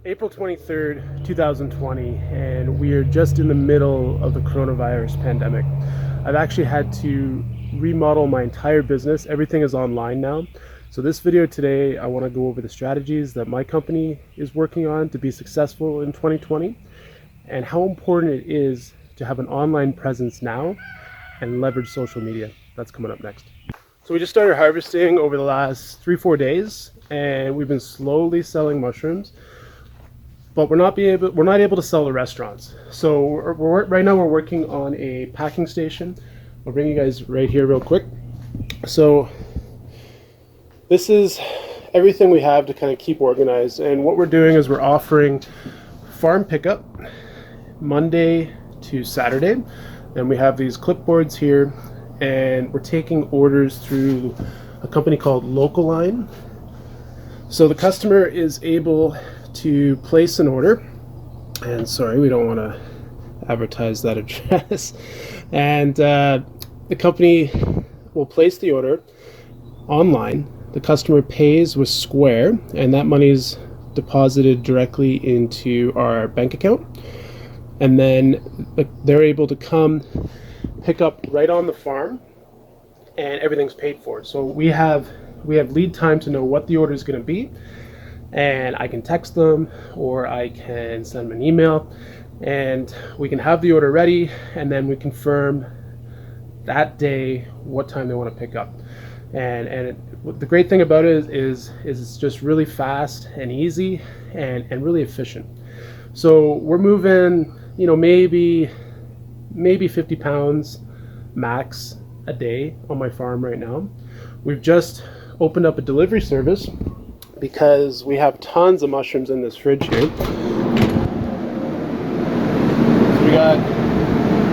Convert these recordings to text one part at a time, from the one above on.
April 23rd, 2020, and we are just in the middle of the coronavirus pandemic. I've actually had to remodel my entire business. Everything is online now. So this video today, I want to go over the strategies that my company is working on to be successful in 2020 and how important it is to have an online presence now and leverage social media. That's coming up next. So we just started harvesting over the last 3-4 days, and we've been slowly selling mushrooms. But we're not able to sell to restaurants. So right now we're working on a packing station. I'll bring you guys right here real quick. So this is everything we have to kind of keep organized. And what we're doing is we're offering farm pickup Monday to Saturday. And we have these clipboards here, and we're taking orders through a company called Local Line. So the customer is able to place an order, and sorry, we don't want to advertise that address, and the company will place the order online. The customer pays with Square, and that money is deposited directly into our bank account, and then they're able to come pick up right on the farm, and everything's paid for. So we have lead time to know what the order is going to be, and I can text them or I can send them an email, and we can have the order ready, and then we confirm that day what time they want to pick up. And the great thing about it is it's just really fast and easy and really efficient. So we're moving, maybe 50 pounds max a day on my farm right now. We've just opened up a delivery service because we have tons of mushrooms in this fridge here. So we got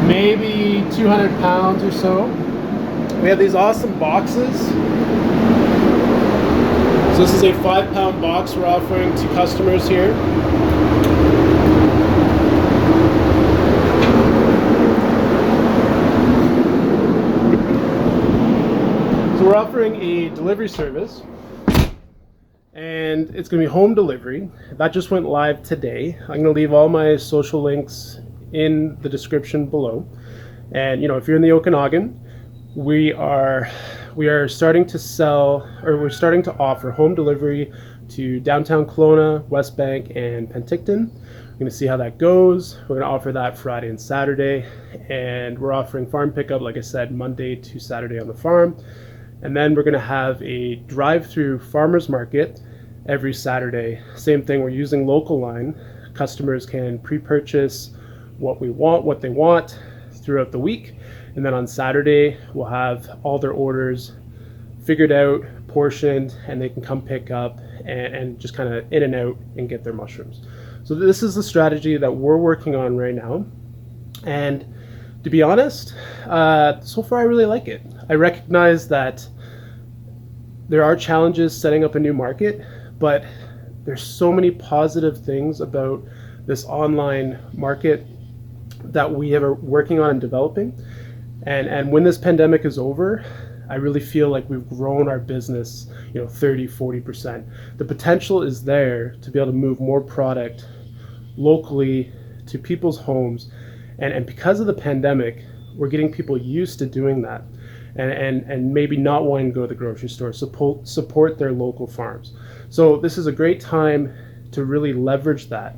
maybe 200 pounds or so. We have these awesome boxes. So this is a 5-pound box we're offering to customers here. So we're offering a delivery service, and it's going to be home delivery. That just went live today. I'm going to leave all my social links in the description below. And if you're in the Okanagan, we are starting to sell, or we're starting to offer home delivery to downtown Kelowna, West Bank, and Penticton. We're going to see how that goes. We're going to offer that Friday and Saturday, and we're offering farm pickup, like I said, Monday to Saturday on the farm. And then we're going to have a drive-through farmers market every Saturday. Same thing, we're using Local Line. Customers can pre-purchase what they want throughout the week. And then on Saturday, we'll have all their orders figured out, portioned, and they can come pick up and just kind of in and out and get their mushrooms. So this is the strategy that we're working on right now. And to be honest, so far I really like it. I recognize that there are challenges setting up a new market, but there's so many positive things about this online market that we are working on and developing. And when this pandemic is over, I really feel like we've grown our business, 30-40%. The potential is there to be able to move more product locally to people's homes. And because of the pandemic, we're getting people used to doing that, and maybe not wanting to go to the grocery store, support their local farms. So this is a great time to really leverage that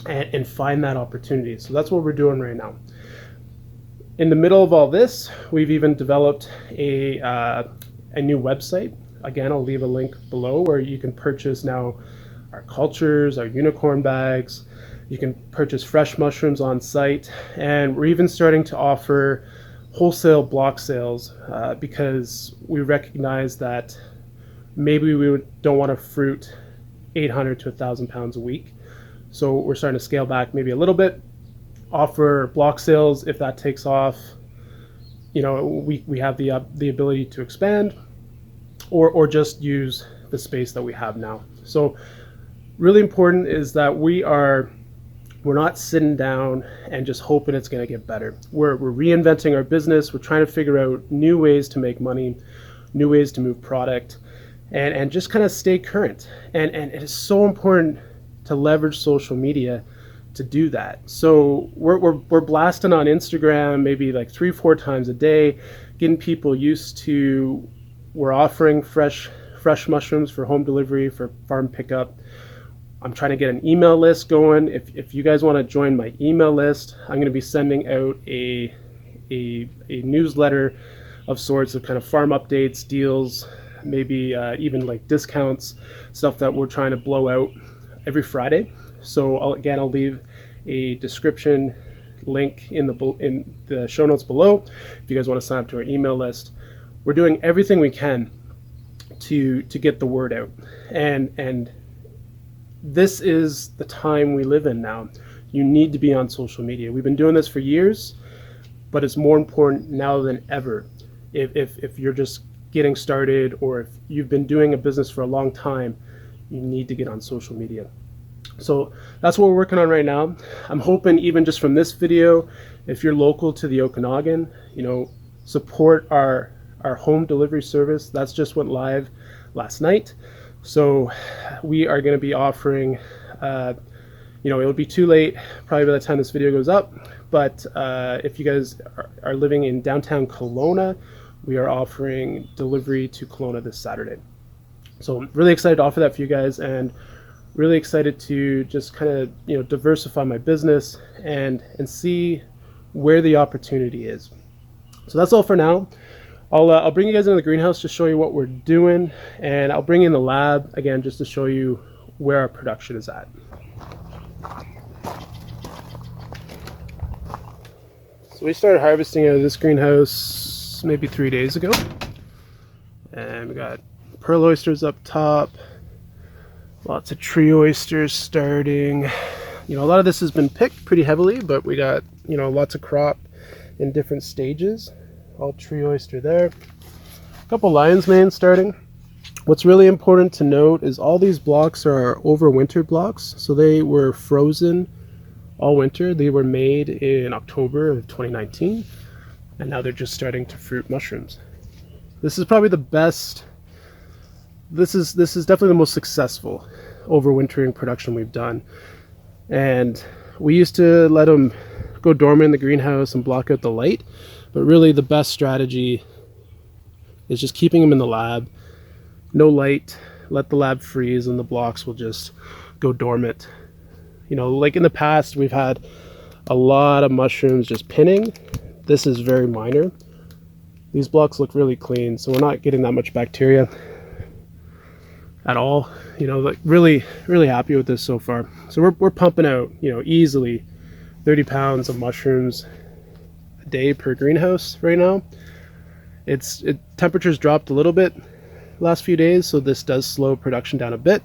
and find that opportunity. So that's what we're doing right now. In the middle of all this, we've even developed a new website. Again, I'll leave a link below where you can purchase now our cultures, our unicorn bags. You can purchase fresh mushrooms on site, and we're even starting to offer wholesale block sales because we recognize that maybe we don't want to fruit 800 to 1,000 pounds a week. So we're starting to scale back maybe a little bit, offer block sales if that takes off. We have the ability to expand or just use the space that we have now. So really important is that we're not sitting down and just hoping it's going to get better. We're reinventing our business. We're trying to figure out new ways to make money, new ways to move product, and just kind of stay current. And it is so important to leverage social media to do that. So we're blasting on Instagram maybe like 3-4 times a day, getting people used to, we're offering fresh mushrooms for home delivery, for farm pickup. I'm trying to get an email list going. If you guys want to join my email list, I'm going to be sending out a newsletter of sorts of kind of farm updates, deals, maybe even like discounts, stuff that we're trying to blow out every Friday. So I'll leave a description link in the show notes below if you guys want to sign up to our email list. We're doing everything we can to get the word out, and this is the time we live in now. You need to be on social media. We've been doing this for years, but it's more important now than ever. If you're just getting started, or if you've been doing a business for a long time, you need to get on social media. So that's what we're working on right now. I'm hoping even just from this video, if you're local to the Okanagan, support our home delivery service. That's just went live last night. So we are going to be offering, it'll be too late probably by the time this video goes up, but if you guys are living in downtown Kelowna, we are offering delivery to Kelowna this Saturday. So I'm really excited to offer that for you guys, and really excited to just kind of diversify my business and see where the opportunity is. So that's all for now. I'll bring you guys into the greenhouse to show you what we're doing, and I'll bring in the lab again just to show you where our production is at. So we started harvesting out of this greenhouse maybe 3 days ago, and we got pearl oysters up top, lots of tree oysters starting. A lot of this has been picked pretty heavily, but we got lots of crop in different stages. All tree oyster there. A couple lion's mane starting. What's really important to note is all these blocks are overwintered blocks, so they were frozen all winter. They were made in October of 2019, and now they're just starting to fruit mushrooms. This is probably the best. This is definitely the most successful overwintering production we've done, and we used to let them go dormant in the greenhouse and block out the light, but really the best strategy is just keeping them in the lab, no light, let the lab freeze, and the blocks will just go dormant. Like in the past, we've had a lot of mushrooms just pinning. This is very minor. These blocks look really clean, so we're not getting that much bacteria at all. Like really happy with this so far. So we're pumping out easily 30 pounds of mushrooms a day per greenhouse right now. Temperatures dropped a little bit last few days, so this does slow production down a bit,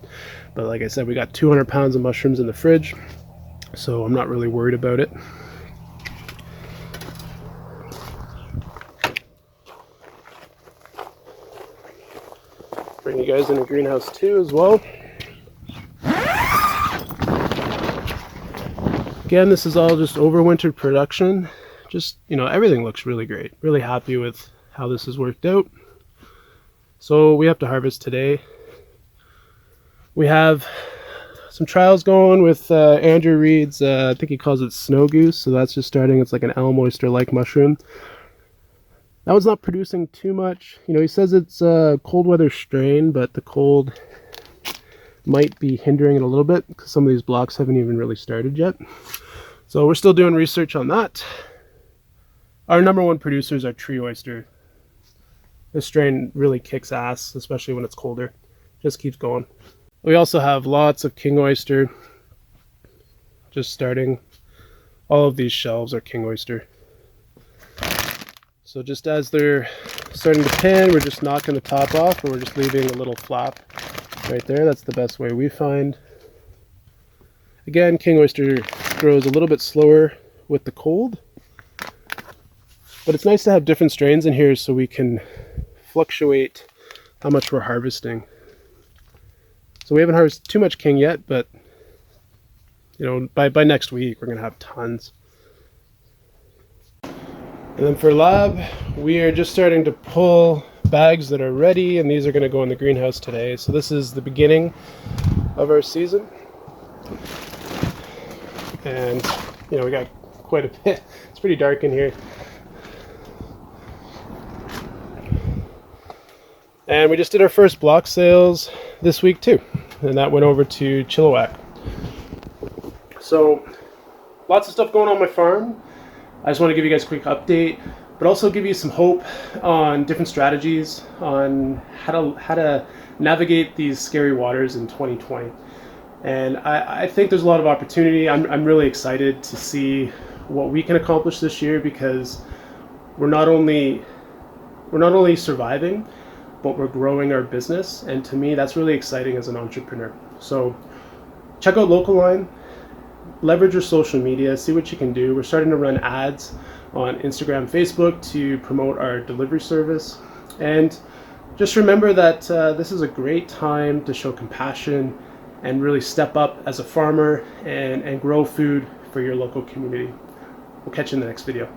but like I said, we got 200 pounds of mushrooms in the fridge, so I'm not really worried about it. Bring you guys in the greenhouse too as well. Again, this is all just overwintered production. Just, everything looks really great. Really happy with how this has worked out. So we have to harvest today. We have some trials going with Andrew Reed's, I think he calls it snow goose. So that's just starting. It's like an elm oyster-like mushroom. That one's not producing too much. He says it's a cold weather strain, but the cold might be hindering it a little bit because some of these blocks haven't even really started yet. So we're still doing research on that. Our number one producers are tree oyster. This strain really kicks ass, especially when it's colder. Just keeps going. We also have lots of king oyster just starting. All of these shelves are king oyster. So just as they're starting to pin, we're just knocking the top off, or we're just leaving a little flap right there. That's the best way we find. Again, king oyster grows a little bit slower with the cold, but it's nice to have different strains in here so we can fluctuate how much we're harvesting. So we haven't harvested too much king yet, but by next week we're gonna have tons. And then for lab, we are just starting to pull bags that are ready, and these are going to go in the greenhouse today. So this is the beginning of our season. And you know, we got quite a bit. It's pretty dark in here. And we just did our first block sales this week too, and that went over to Chilliwack. So lots of stuff going on my farm. I just want to give you guys a quick update, but also give you some hope on different strategies on how to navigate these scary waters in 2020. And I think there's a lot of opportunity. I'm really excited to see what we can accomplish this year, because we're not only surviving, but we're growing our business. And to me, that's really exciting as an entrepreneur. So check out Local Line, leverage your social media, see what you can do. We're starting to run ads on Instagram, Facebook to promote our delivery service. And just remember that this is a great time to show compassion and really step up as a farmer and grow food for your local community. We'll catch you in the next video.